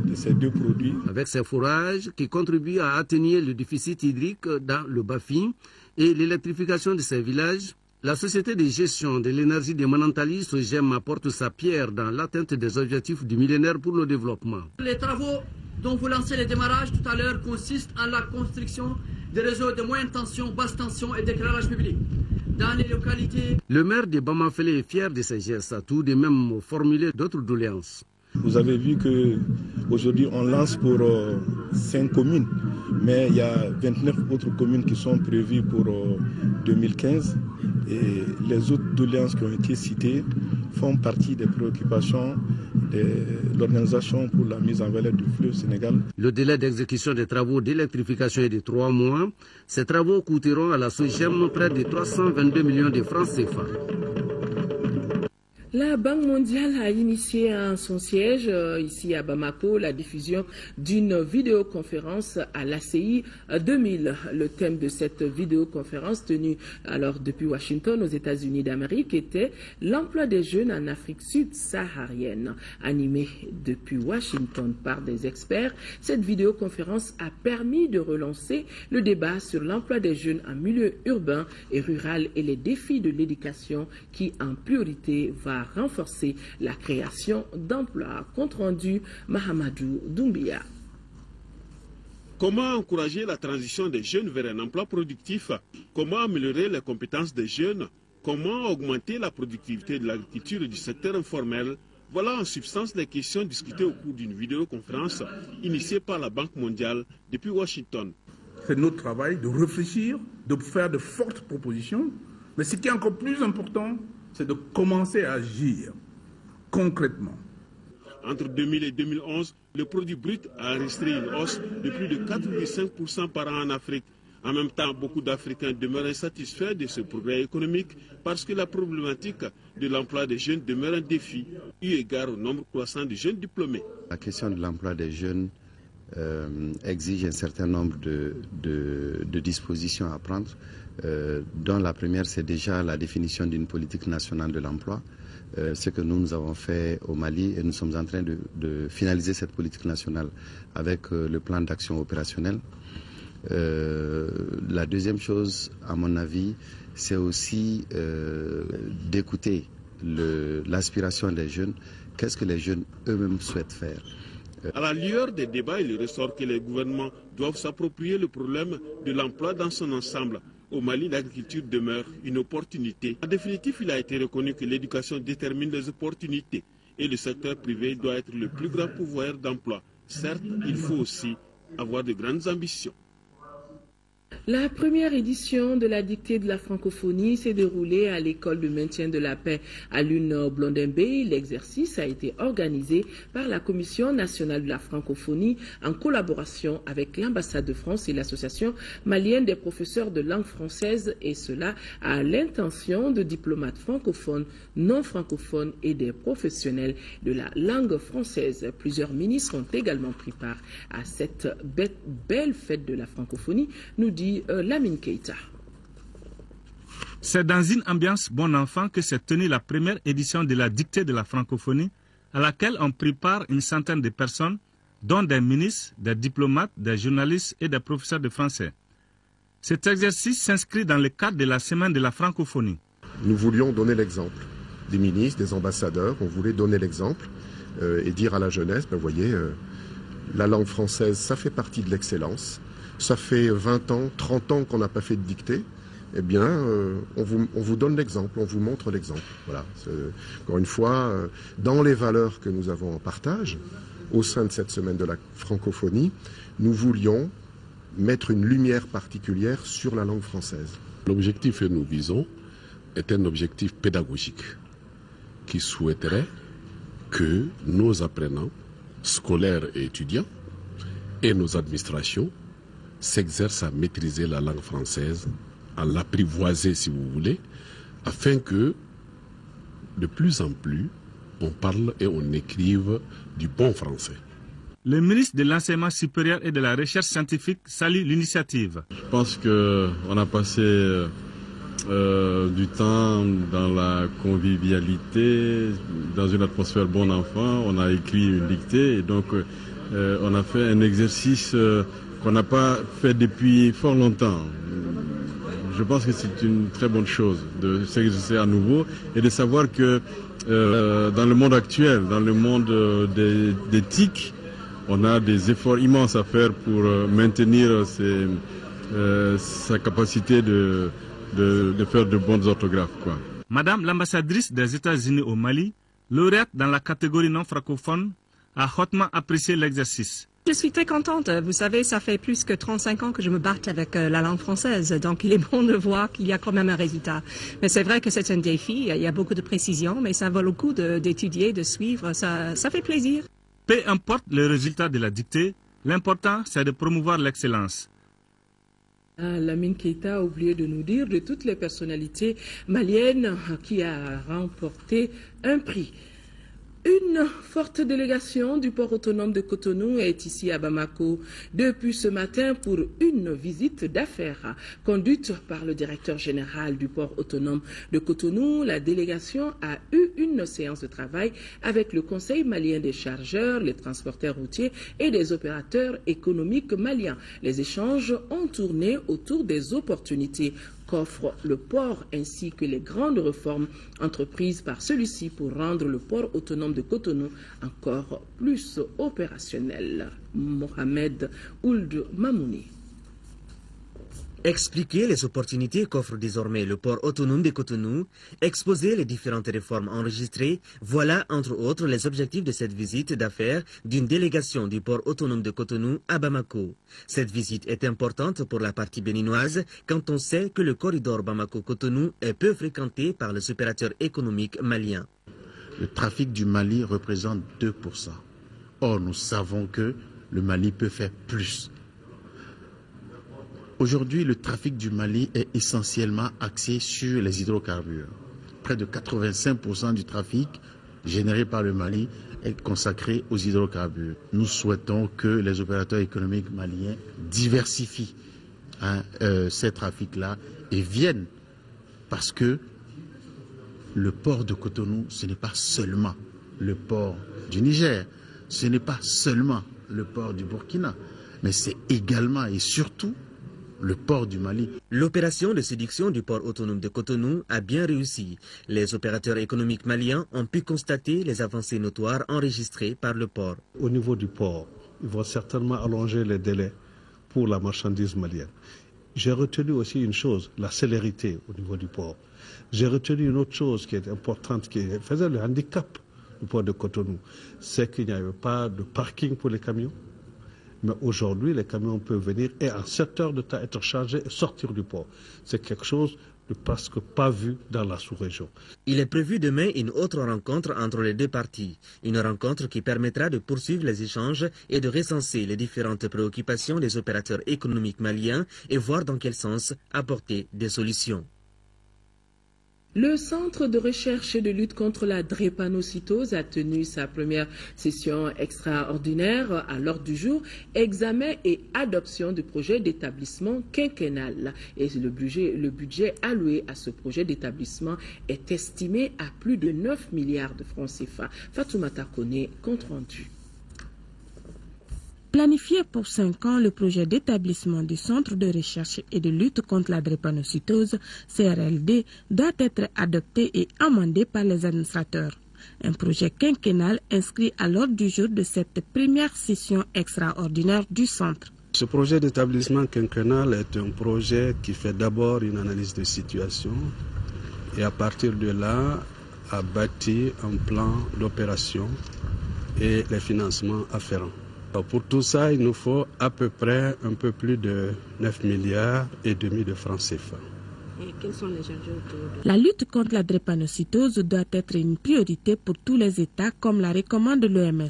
de ces deux produits. Avec ces forages qui contribuent à atténuer le déficit hydrique dans le Bafi et l'électrification de ces villages, la Société de gestion de l'énergie de Manantali, SOGEM, apporte sa pierre dans l'atteinte des objectifs du millénaire pour le développement. Les travaux dont vous lancez le démarrage tout à l'heure consistent en la construction des réseaux de moyenne tension, basse tension et d'éclairage public dans les localités. Le maire de Bamafélé est fier de ces gestes, a tout de même formulé d'autres doléances. Vous avez vu qu'aujourd'hui on lance pour 5 communes, mais il y a 29 autres communes qui sont prévues pour 2015 et les autres doléances qui ont été citées font partie des préoccupations de l'Organisation pour la mise en valeur du fleuve Sénégal. Le délai d'exécution des travaux d'électrification est de 3 mois. Ces travaux coûteront à la SOGEM près de 322 millions de francs CFA. La Banque mondiale a initié à son siège ici à Bamako la diffusion d'une vidéoconférence à l'ACI 2000. Le thème de cette vidéoconférence tenue alors depuis Washington aux États-Unis d'Amérique était l'emploi des jeunes en Afrique subsaharienne. Animée depuis Washington par des experts, cette vidéoconférence a permis de relancer le débat sur l'emploi des jeunes en milieu urbain et rural et les défis de l'éducation qui en priorité va renforcer la création d'emplois. Compte rendu Mahamadou Doumbia. Comment encourager la transition des jeunes vers un emploi productif? Comment améliorer les compétences des jeunes? Comment augmenter la productivité de l'agriculture et du secteur informel? Voilà en substance les questions discutées au cours d'une vidéoconférence initiée par la Banque mondiale depuis Washington. C'est notre travail de réfléchir, de faire de fortes propositions, mais ce qui est encore plus important, c'est de commencer à agir concrètement. Entre 2000 et 2011, le produit brut a enregistré une hausse de plus de 4,5% par an en Afrique. En même temps, beaucoup d'Africains demeurent insatisfaits de ce progrès économique parce que la problématique de l'emploi des jeunes demeure un défi, eu égard au nombre croissant de jeunes diplômés. La question de l'emploi des jeunes exige un certain nombre de dispositions à prendre. Dont la première, c'est déjà la définition d'une politique nationale de l'emploi. Ce que nous avons fait au Mali et nous sommes en train de finaliser cette politique nationale avec le plan d'action opérationnel. La deuxième chose, à mon avis, c'est aussi d'écouter l'aspiration des jeunes. Qu'est-ce que les jeunes eux-mêmes souhaitent faire? À la lueur des débats, il ressort que les gouvernements doivent s'approprier le problème de l'emploi dans son ensemble. Au Mali, l'agriculture demeure une opportunité. En définitive, il a été reconnu que l'éducation détermine les opportunités et le secteur privé doit être le plus grand pourvoyeur d'emploi. Certes, il faut aussi avoir de grandes ambitions. La première édition de la dictée de la francophonie s'est déroulée à l'école de maintien de la paix à Lune-Blondin-Bay. L'exercice a été organisé par la Commission nationale de la francophonie en collaboration avec l'ambassade de France et l'association malienne des professeurs de langue française, et cela à l'intention de diplomates francophones, non francophones et des professionnels de la langue française. Plusieurs ministres ont également pris part à cette belle fête de la francophonie, nous dit Lamine Keita. C'est dans une ambiance bon enfant que s'est tenue la première édition de la dictée de la francophonie, à laquelle ont pris part une centaine de personnes, dont des ministres, des diplomates, des journalistes et des professeurs de français. Cet exercice s'inscrit dans le cadre de la semaine de la francophonie. Nous voulions donner l'exemple. Des ministres, des ambassadeurs, on voulait donner l'exemple et dire à la jeunesse, ben voyez, la langue française, ça fait partie de l'excellence. Ça fait 20 ans, 30 ans qu'on n'a pas fait de dictée. Eh bien, on vous donne l'exemple, on vous montre l'exemple. Voilà. Encore une fois, dans les valeurs que nous avons en partage, au sein de cette semaine de la francophonie, nous voulions mettre une lumière particulière sur la langue française. L'objectif que nous visons est un objectif pédagogique qui souhaiterait que nos apprenants, scolaires et étudiants, et nos administrations s'exercent à maîtriser la langue française, à l'apprivoiser si vous voulez, afin que de plus en plus on parle et on écrive du bon français. Le ministre de l'Enseignement supérieur et de la Recherche scientifique salue l'initiative. Je pense qu'on a passé du temps dans la convivialité, dans une atmosphère bon enfant. On a écrit une dictée et donc on a fait un exercice qu'on n'a pas fait depuis fort longtemps. Je pense que c'est une très bonne chose de s'exercer à nouveau et de savoir que dans le monde actuel, dans le monde des TIC, on a des efforts immenses à faire pour maintenir sa capacité de faire de bonnes orthographes, quoi. Madame l'ambassadrice des États-Unis au Mali, lauréate dans la catégorie non francophone, a hautement apprécié l'exercice. Je suis très contente. Vous savez, ça fait plus que 35 ans que je me batte avec la langue française. Donc, il est bon de voir qu'il y a quand même un résultat. Mais c'est vrai que c'est un défi. Il y a beaucoup de précision, mais ça vaut le coup d'étudier, de suivre. Ça fait plaisir. Peu importe le résultat de la dictée, l'important, c'est de promouvoir l'excellence. Lamine Keita a oublié de nous dire de toutes les personnalités maliennes qui a remporté un prix. Une forte délégation du port autonome de Cotonou est ici à Bamako depuis ce matin pour une visite d'affaires conduite par le directeur général du port autonome de Cotonou. La délégation a eu une séance de travail avec le Conseil malien des chargeurs, les transporteurs routiers et des opérateurs économiques maliens. Les échanges ont tourné autour des opportunités qu'offre le port ainsi que les grandes réformes entreprises par celui-ci pour rendre le port autonome de Cotonou encore plus opérationnel. Mohamed Ould Mamouni. Expliquer les opportunités qu'offre désormais le port autonome de Cotonou, exposer les différentes réformes enregistrées, voilà entre autres les objectifs de cette visite d'affaires d'une délégation du port autonome de Cotonou à Bamako. Cette visite est importante pour la partie béninoise quand on sait que le corridor Bamako-Cotonou est peu fréquenté par les opérateurs économiques maliens. Le trafic du Mali représente 2%. Or, nous savons que le Mali peut faire plus. Aujourd'hui, le trafic du Mali est essentiellement axé sur les hydrocarbures. Près de 85% du trafic généré par le Mali est consacré aux hydrocarbures. Nous souhaitons que les opérateurs économiques maliens diversifient ces trafics-là et viennent parce que le port de Cotonou, ce n'est pas seulement le port du Niger, ce n'est pas seulement le port du Burkina, mais c'est également et surtout le port du Mali. L'opération de séduction du port autonome de Cotonou a bien réussi. Les opérateurs économiques maliens ont pu constater les avancées notoires enregistrées par le port. Au niveau du port, ils vont certainement allonger les délais pour la marchandise malienne. J'ai retenu aussi une chose, la célérité au niveau du port. J'ai retenu une autre chose qui est importante, qui faisait le handicap du port de Cotonou, c'est qu'il n'y avait pas de parking pour les camions. Mais aujourd'hui, les camions peuvent venir et en 7 heures de temps être chargés et sortir du port. C'est quelque chose de presque pas vu dans la sous-région. Il est prévu demain une autre rencontre entre les deux parties. Une rencontre qui permettra de poursuivre les échanges et de recenser les différentes préoccupations des opérateurs économiques maliens et voir dans quel sens apporter des solutions. Le Centre de recherche et de lutte contre la drépanocytose a tenu sa première session extraordinaire à l'ordre du jour, examen et adoption du projet d'établissement quinquennal. Et le budget alloué à ce projet d'établissement est estimé à plus de 9 milliards de francs CFA. Fatoumata Kone, compte rendu. Planifié pour 5 ans, le projet d'établissement du Centre de recherche et de lutte contre la drépanocytose, CRLD, doit être adopté et amendé par les administrateurs. Un projet quinquennal inscrit à l'ordre du jour de cette première session extraordinaire du centre. Ce projet d'établissement quinquennal est un projet qui fait d'abord une analyse de situation et à partir de là a bâti un plan d'opération et les financements afférents. Pour tout ça, il nous faut à peu près un peu plus de 9 milliards et demi de francs CFA. Et quels sont les enjeux? La lutte contre la drépanocytose doit être une priorité pour tous les États, comme la recommande l'OMS.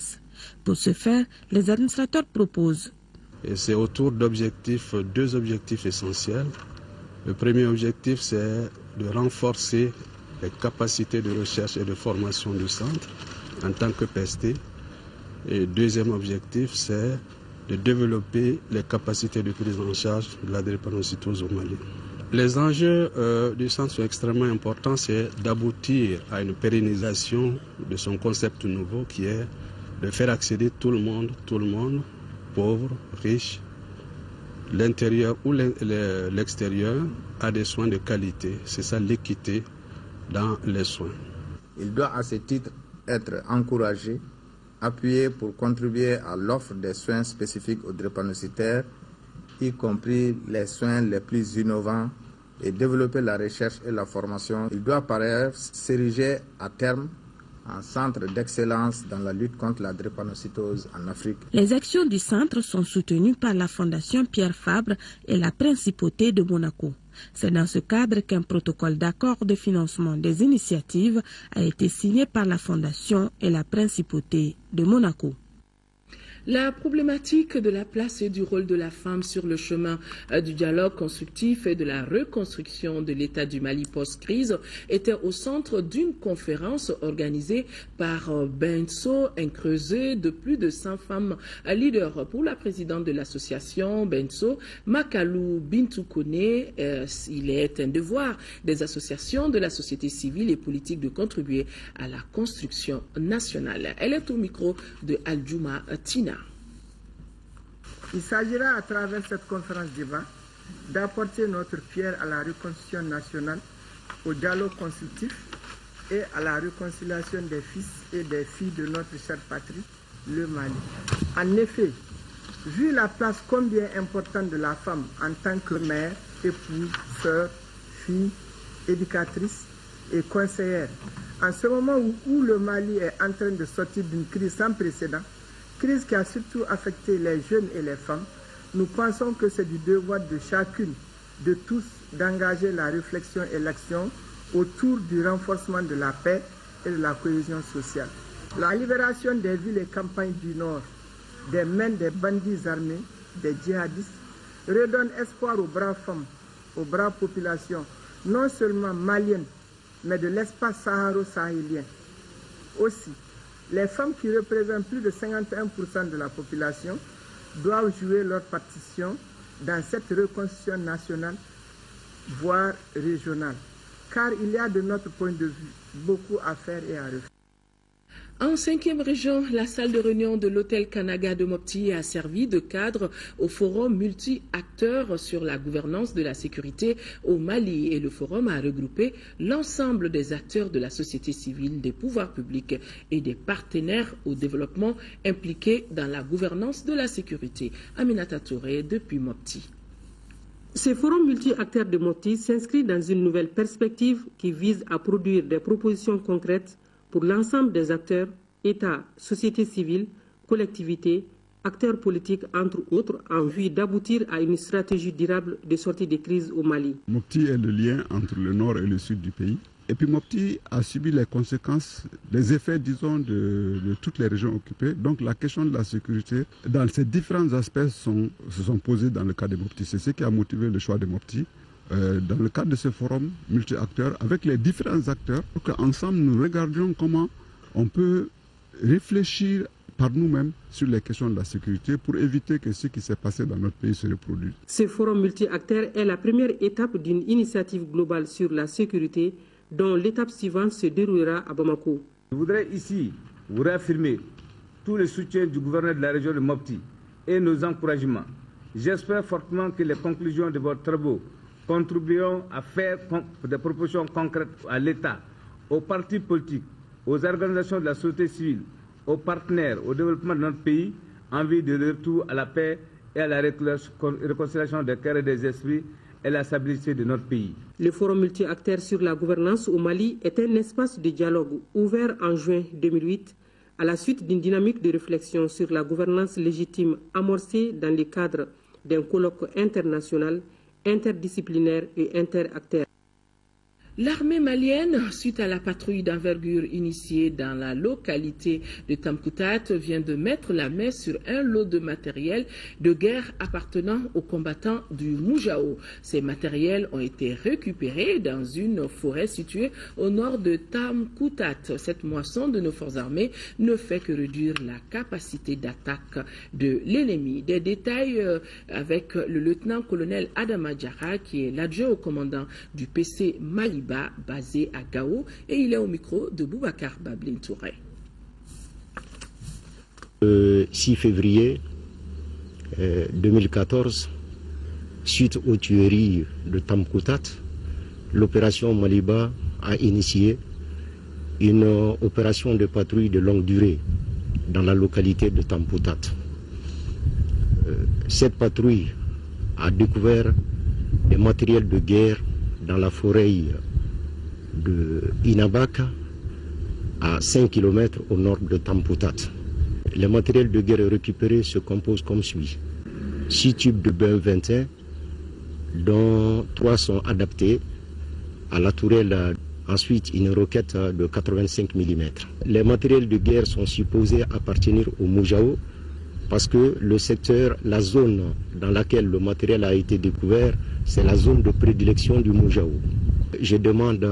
Pour ce faire, les administrateurs proposent. Et c'est autour d'objectifs, 2 objectifs essentiels. Le premier objectif, c'est de renforcer les capacités de recherche et de formation du centre en tant que PST. Et le deuxième objectif, c'est de développer les capacités de prise en charge de la drépanocytose au Mali. Les enjeux du centre sont extrêmement importants, c'est d'aboutir à une pérennisation de son concept nouveau qui est de faire accéder tout le monde, pauvre, riche, l'intérieur ou l'extérieur, à des soins de qualité. C'est ça l'équité dans les soins. Il doit à ce titre être encouragé, appuyé pour contribuer à l'offre des soins spécifiques aux drépanocytaires, y compris les soins les plus innovants, et développer la recherche et la formation. Il doit par ailleurs s'ériger à terme en centre d'excellence dans la lutte contre la drépanocytose en Afrique. Les actions du centre sont soutenues par la Fondation Pierre Fabre et la Principauté de Monaco. C'est dans ce cadre qu'un protocole d'accord de financement des initiatives a été signé par la Fondation et la Principauté de Monaco. La problématique de la place et du rôle de la femme sur le chemin du dialogue constructif et de la reconstruction de l'État du Mali post-crise était au centre d'une conférence organisée par Benso, un creuset de plus de 100 femmes leaders. Pour la présidente de l'association Benso, Makalou Bintoukone, il est un devoir des associations de la société civile et politique de contribuer à la construction nationale. Elle est au micro de Aldjouma Tina. Il s'agira à travers cette conférence débat d'apporter notre pierre à la reconstruction nationale, au dialogue constructif et à la réconciliation des fils et des filles de notre chère patrie, le Mali. En effet, vu la place combien importante de la femme en tant que mère, épouse, sœur, fille, éducatrice et conseillère, en ce moment où le Mali est en train de sortir d'une crise sans précédent, crise qui a surtout affecté les jeunes et les femmes, nous pensons que c'est du devoir de chacune, de tous, d'engager la réflexion et l'action autour du renforcement de la paix et de la cohésion sociale. La libération des villes et campagnes du Nord, des mains des bandits armés, des djihadistes, redonne espoir aux braves femmes, aux braves populations, non seulement maliennes, mais de l'espace saharo-sahélien. Aussi, les femmes qui représentent plus de 51% de la population doivent jouer leur partition dans cette reconstruction nationale, voire régionale. Car il y a de notre point de vue beaucoup à faire et à refaire. En 5e région, la salle de réunion de l'hôtel Kanaga de Mopti a servi de cadre au forum multi-acteurs sur la gouvernance de la sécurité au Mali et le forum a regroupé l'ensemble des acteurs de la société civile, des pouvoirs publics et des partenaires au développement impliqués dans la gouvernance de la sécurité. Aminata Touré depuis Mopti. Ce forum multi-acteurs de Mopti s'inscrit dans une nouvelle perspective qui vise à produire des propositions concrètes pour l'ensemble des acteurs, État, société civile, collectivités acteurs politiques entre autres, en vue d'aboutir à une stratégie durable de sortie des crises au Mali. Mopti est le lien entre le nord et le sud du pays. Et puis Mopti a subi les conséquences, les effets, disons, de toutes les régions occupées. Donc la question de la sécurité, dans ces différents aspects, se sont posés dans le cas de Mopti. C'est ce qui a motivé le choix de Mopti. Dans le cadre de ce forum multi-acteurs, avec les différents acteurs, pour qu'ensemble nous regardions comment on peut réfléchir par nous-mêmes sur les questions de la sécurité pour éviter que ce qui s'est passé dans notre pays se reproduise. Ce forum multi-acteurs est la première étape d'une initiative globale sur la sécurité dont l'étape suivante se déroulera à Bamako. Je voudrais ici vous réaffirmer tout le soutien du gouverneur de la région de Mopti et nos encouragements. J'espère fortement que les conclusions de votre travaux contribueront à faire des propositions concrètes à l'État, aux partis politiques, aux organisations de la société civile, aux partenaires au développement de notre pays en vue de retour à la paix et à la réconciliation des cœurs et des esprits et la stabilité de notre pays. Le forum multi-acteurs sur la gouvernance au Mali est un espace de dialogue ouvert en juin 2008 à la suite d'une dynamique de réflexion sur la gouvernance légitime amorcée dans le cadre d'un colloque international, interdisciplinaire et interacteur. L'armée malienne, suite à la patrouille d'envergure initiée dans la localité de Tamkoutat, vient de mettre la main sur un lot de matériel de guerre appartenant aux combattants du Moujao. Ces matériels ont été récupérés dans une forêt située au nord de Tamkoutat. Cette moisson de nos forces armées ne fait que réduire la capacité d'attaque de l'ennemi. Des détails avec le lieutenant-colonel Adama Diarra, qui est l'adjoint au commandant du PC Maliba, basé à Gao, et il est au micro de Boubacar Bablin Touré. Le 6 février 2014, suite aux tueries de Tamkoutat, l'opération Maliba a initié une opération de patrouille de longue durée dans la localité de Tamkoutat. Cette patrouille a découvert des matériels de guerre dans la forêt de Inabaka, à 5 km au nord de Tamkoutat. Les matériels de guerre récupérés se composent comme suit. 6 tubes de BM21, dont 3 sont adaptés à la tourelle. Ensuite, une roquette de 85 mm. Les matériels de guerre sont supposés appartenir au Moujao parce que le secteur, la zone dans laquelle le matériel a été découvert, c'est la zone de prédilection du Moujao. Je demande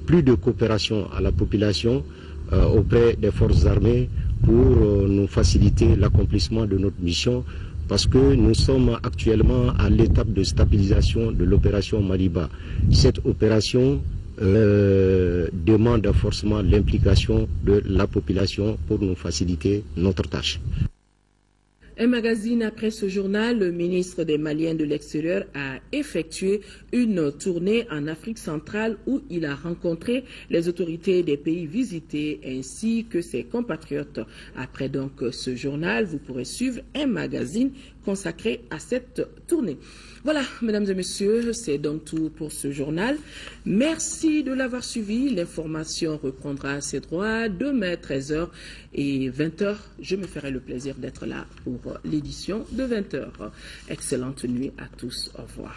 plus de coopération à la population auprès des forces armées pour nous faciliter l'accomplissement de notre mission parce que nous sommes actuellement à l'étape de stabilisation de l'opération Maliba. Cette opération demande forcément l'implication de la population pour nous faciliter notre tâche. Un magazine après ce journal, le ministre des Maliens de l'extérieur a effectué une tournée en Afrique centrale où il a rencontré les autorités des pays visités ainsi que ses compatriotes. Après donc ce journal, vous pourrez suivre un magazine consacré à cette tournée. Voilà, mesdames et messieurs, c'est donc tout pour ce journal. Merci de l'avoir suivi. L'information reprendra à ses droits demain 13h et 20h. Je me ferai le plaisir d'être là pour l'édition de 20h. Excellente nuit à tous. Au revoir.